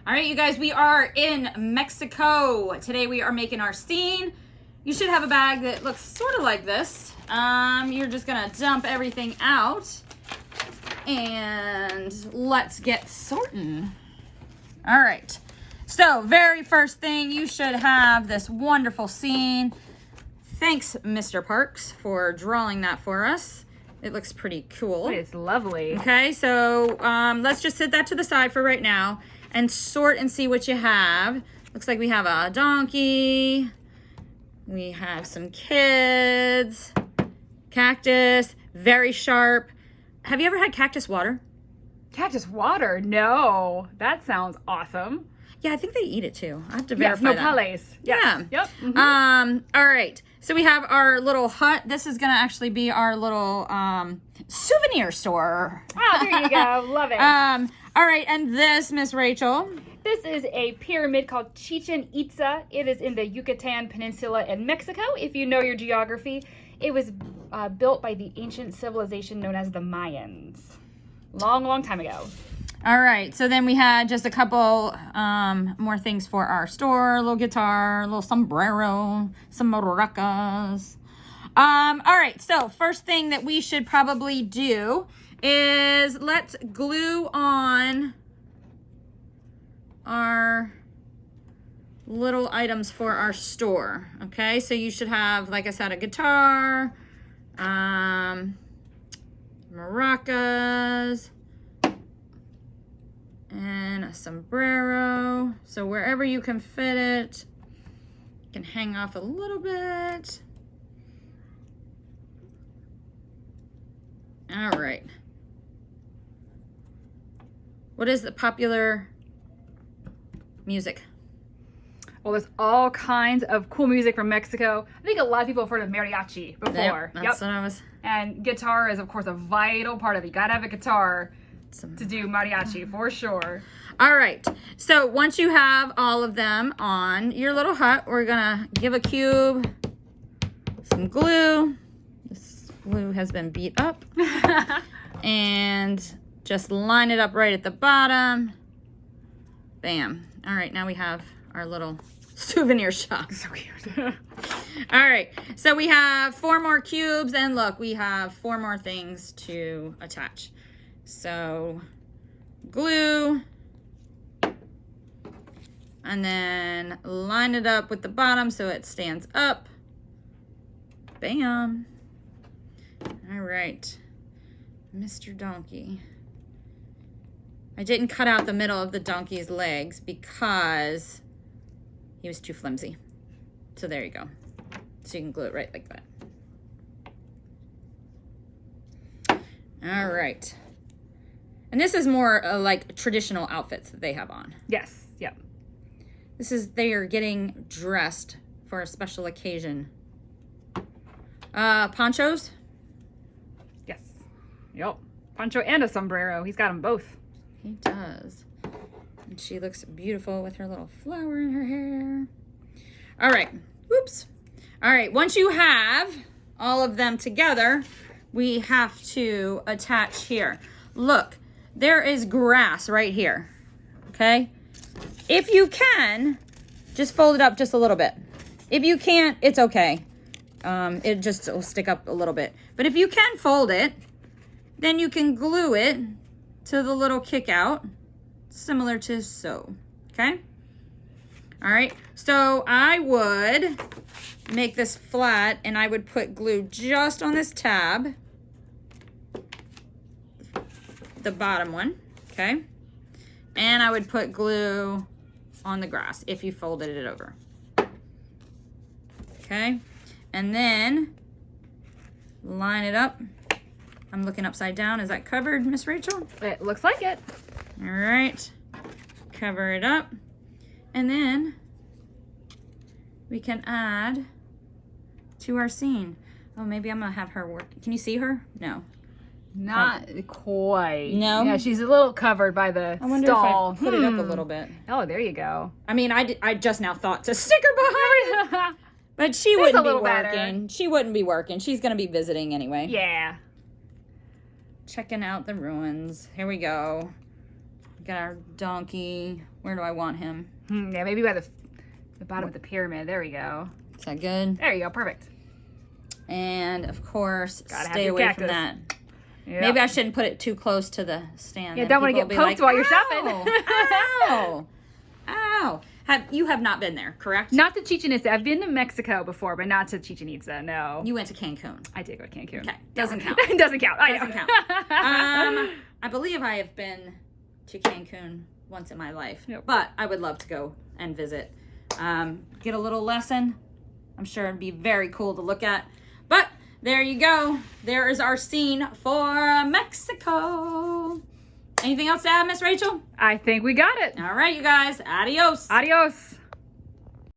All right, you guys, we are in Mexico. Today we are making our scene. You should have a bag that looks sort of like this. You're just gonna dump everything out and let's get sorting. All right, so very first thing, you should have this wonderful scene. Thanks, Mr. Parks, for drawing that for us. It looks pretty cool. It's lovely. Okay, so let's just set that to the side for right now and sort and see what you have. Looks like we have a donkey. We have some kids. Cactus, very sharp. Have you ever had cactus water? Cactus water? No. That sounds awesome. Yeah, I think they eat it too. I have to Yes, verify that. nopales. Yes. Yeah. Yep. Mhm. All right. So we have our little hut. This is gonna actually be our little souvenir store. Ah, there you go. Love it. All right, and this, Miss Rachel. This is a pyramid called Chichen Itza. It is in the Yucatan Peninsula in Mexico, if you know your geography. It was built by the ancient civilization known as the Mayans. Long time ago. All right, so then we had just a couple more things for our store. A little guitar, a little sombrero, some maracas. All right, so first thing that we should probably do is let's glue on our little items for our store. Okay, so you should have, like I said, a guitar, maracas, and a sombrero. So wherever you can fit it, you can hang off a little bit. All right. What is the popular music? Well, there's all kinds of cool music from Mexico. I think a lot of people have heard of mariachi before. That's what I was. And guitar is, of course, a vital part of it. You gotta have a guitar to do mariachi, for sure. All right. So once you have all of them on your little hut, we're gonna give a cube some glue. This glue has been beat up. And just line it up right at the bottom. Bam. All right, now we have our little souvenir shop. So cute. All right, so we have 4 more cubes, and look, we have 4 more things to attach. So glue, and then line it up with the bottom so it stands up. Bam. All right, Mr. Donkey. I didn't cut out the middle of the donkey's legs because he was too flimsy. So there you go. So you can glue it right like that. All right. And this is more like traditional outfits that they have on. Yes. Yep. This is, they are getting dressed for a special occasion. Ponchos? Yes. Yep. Poncho and a sombrero. He's got them both. He does. And she looks beautiful with her little flower in her hair. All right. Whoops. All right. Once you have all of them together, we have to attach here. Look, there is grass right here. Okay? If you can, just fold it up just a little bit. If you can't, it's okay. It just will stick up a little bit. But if you can fold it, then you can glue it to the little kick out, similar to so, okay? All right, so I would make this flat and I would put glue just on this tab, the bottom one, okay? And I would put glue on the grass if you folded it over, okay? And then line it up. I'm looking upside down. Is that covered, Miss Rachel? It looks like it. All right. Cover it up. And then we can add to our scene. Oh, maybe I'm going to have her work. Can you see her? No. Not quite. No? Yeah, she's a little covered by the I wonder stall. if I put it up a little bit. Oh, there you go. I mean, I just now thought to stick her behind it. But she wouldn't be working. She wouldn't be working. She's going to be visiting anyway. Yeah. Checking out the ruins. Here we go. Got our donkey. Where do I want him? Yeah, maybe by the bottom of the pyramid. There we go. Is that good? There you go. Perfect. And of course, Gotta have stay your away cactus. from that. Yep. Maybe I shouldn't put it too close to the stand. Yeah, then don't want to people get will be poked while you're "Ow, shopping. Ow! Ow! You have not been there, correct? Not to Chichen Itza. I've been to Mexico before, but not to Chichen Itza. No. You went to Cancun. I did go to Cancun. Okay, doesn't count. It doesn't count. I Doesn't know. count. I believe I have been to Cancun once in my life, Yep. but I would love to go and visit. Get a little lesson. I'm sure it'd be very cool to look at. But there you go. There is our scene for Mexico. Anything else to add, Miss Rachel? I think we got it. All right, you guys. Adios. Adios.